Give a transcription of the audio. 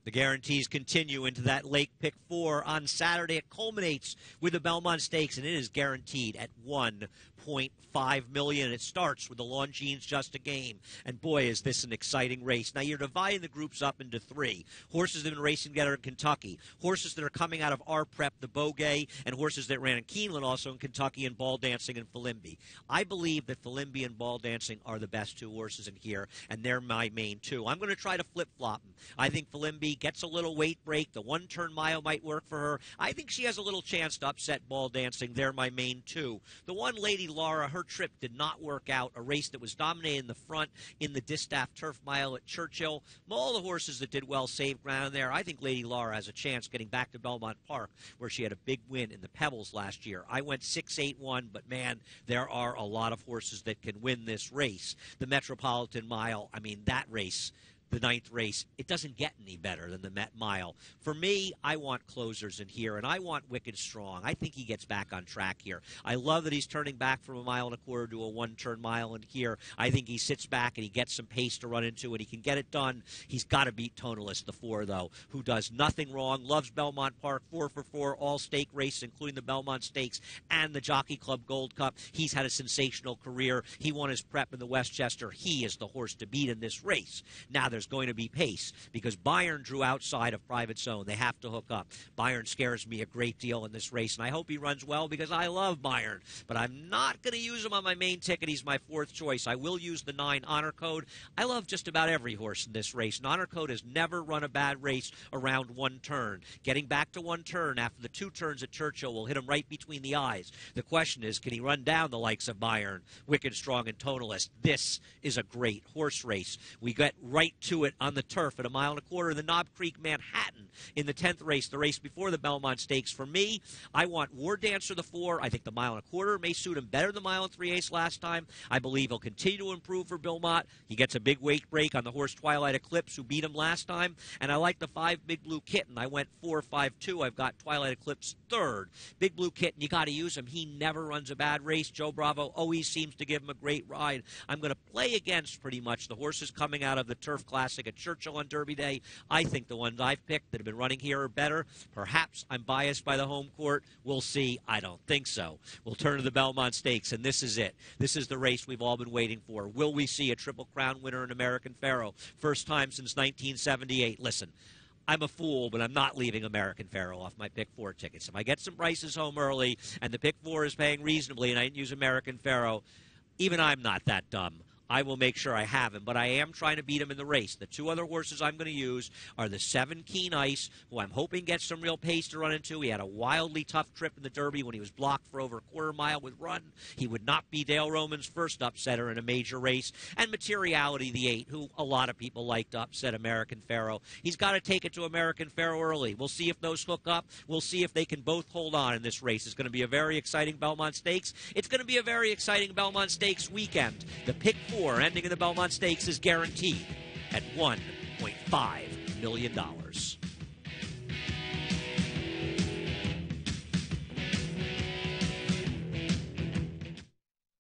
The guarantees continue into that Lake Pick 4 on Saturday. It culminates with the Belmont Stakes, and it is guaranteed at $1.5 million. It starts with the Longines Just a Game, and boy, is this an exciting race. Now, you're dividing the groups up into three. Horses that have been racing together in Kentucky, horses that are coming out of our prep, the Bogey, and horses that ran in Keeneland also in Kentucky, and Ball Dancing and Filimbi. I believe that Filimbi and Ball Dancing are the best two horses in here, and they're my main two. I'm going to try to flip-flop them. I think Filimbi gets a little weight break. The one-turn mile might work for her. I think she has a little chance to upset Ball Dancing. They're my main two. The one, Lady Laura, her trip did not work out. A race that was dominated in the front in the Distaff Turf Mile at Churchill. All the horses that did well saved ground there. I think Lady Laura has a chance getting back to Belmont Park, where she had a big win in the Pebbles last year. I went 6-8-1, but man, there are a lot of horses that can win this race. The Metropolitan Mile, I mean, that race, the ninth race, it doesn't get any better than the Met Mile. For me, I want closers in here, and I want Wicked Strong. I think he gets back on track here. I love that he's turning back from 1.25 miles to a one-turn mile in here. I think he sits back and he gets some pace to run into, and he can get it done. He's got to beat Tonalist, the 4, though, who does nothing wrong, loves Belmont Park, 4 for 4, all stake races, including the Belmont Stakes and the Jockey Club Gold Cup. He's had a sensational career. He won his prep in the Westchester. He is the horse to beat in this race. Now, there's going to be pace because Bayern drew outside of Private Zone. They have to hook up. Bayern scares me a great deal in this race, and I hope he runs well because I love Bayern, but I'm not going to use him on my main ticket. He's my 4th choice. I will use the 9 Honor Code. I love just about every horse in this race, and Honor Code has never run a bad race around one turn. Getting back to one turn after the 2 turns at Churchill will hit him right between the eyes. The question is, can he run down the likes of Bayern, Wicked Strong, and Tonalist? This is a great horse race. We get right to it on the turf at 1.25 miles, the Knob Creek Manhattan in the 10th race, the race before the Belmont Stakes. For me, I want War Dancer, the 4. I think the 1.25 miles may suit him better than the 1 3/8 last time. I believe he'll continue to improve for Belmont. He gets a big weight break on the horse Twilight Eclipse, who beat him last time. And I like the 5 Big Blue Kitten. I went 4-5-2. I've got Twilight Eclipse 3rd. Big Blue Kitten, you got to use him. He never runs a bad race. Joe Bravo always seems to give him a great ride. I'm going to play against pretty much the horses coming out of the Turf Classic at Churchill on Derby Day. I think the ones I've picked that have been running here are better. Perhaps I'm biased by the home court. We'll see. I don't think so. We'll turn to the Belmont Stakes, and this is it. This is the race we've all been waiting for. Will we see a Triple Crown winner in American Pharoah? First time since 1978. Listen, I'm a fool, but I'm not leaving American Pharoah off my Pick 4 tickets. If I get some prices home early and the Pick 4 is paying reasonably and I didn't use American Pharoah, even I'm not that dumb. I will make sure I have him, but I am trying to beat him in the race. The 2 other horses I'm going to use are the 7 Keen Ice, who I'm hoping gets some real pace to run into. He had a wildly tough trip in the Derby when he was blocked for over a 1/4 mile with Run. He would not be Dale Roman's first upsetter in a major race. And Materiality, the 8, who a lot of people like to upset American Pharoah. He's got to take it to American Pharoah early. We'll see if those hook up. We'll see if they can both hold on in this race. It's going to be a very exciting Belmont Stakes. It's going to be a very exciting Belmont Stakes weekend. The Pick 4 ending in the Belmont Stakes is guaranteed at $1.5 million.